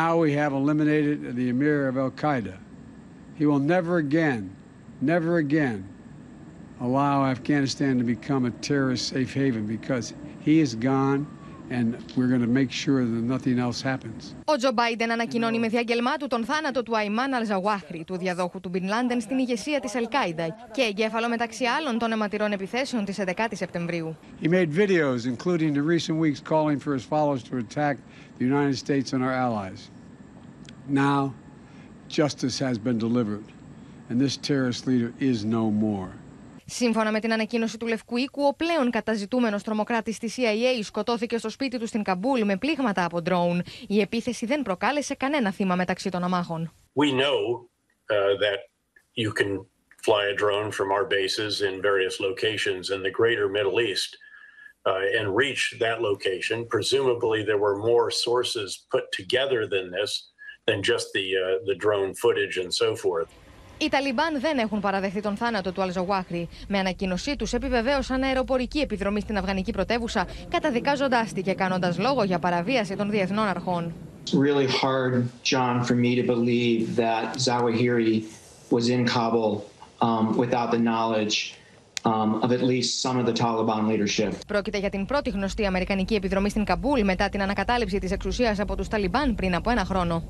Now we have eliminated the emir of Al Qaida. He will never again allow Afghanistan to become a terrorist safe haven because he is gone and we're going to make sure that nothing else happens. Ο Τζο Μπάιντεν ανακοινώνει με διαγγελμά του τον θάνατο του Αϊμάν Αλ Ζαουάନ୍ତ୍ରୀ, του διαδόχου του Μπιν Λάντεν στην ηγεσία της Αλ Κάιντα και εγκέφαλο μεταξύ άλλων των αιματηρών επιθέσεων της 11ης Σεπτεμβρίου. He made videos, including in recent weeks, calling for his followers to attack the United States and our allies. Now, justice has been delivered, and this terrorist leader is no more. Σύμφωνα με την ανακοίνωση του Λευκού Οίκου, ο πλέον καταζητούμενος τρομοκράτης της CIA σκοτώθηκε στο σπίτι του στην Καμπούλ με πλήγματα από ντρόουν. Η επίθεση δεν προκάλεσε κανένα θύμα μεταξύ των αμάχων. We know that you can fly a drone from our bases in various locations in the greater Middle East and reach that location. Presumably there were more sources put together than just the drone footage and so forth. Οι Ταλιμπάν δεν έχουν παραδεχθεί τον θάνατο του Αλ Ζαουάନ୍ତ୍ରୀ. Με ανακοίνωσή τους επιβεβαίωσαν αεροπορική επιδρομή στην αφγανική πρωτεύουσα, καταδικάζοντάς τη και κάνοντας λόγο για παραβίαση των διεθνών αρχών. It's really hard, John, for me to believe that Zawahiri was in Kabul without the knowledge of at least some of the Taliban leadership. Πρόκειται για την πρώτη γνωστή αμερικανική επιδρομή στην Καμπούλ μετά την ανακατάληψη της εξουσίας από τους Ταλιμπάν πριν από ένα χρόνο.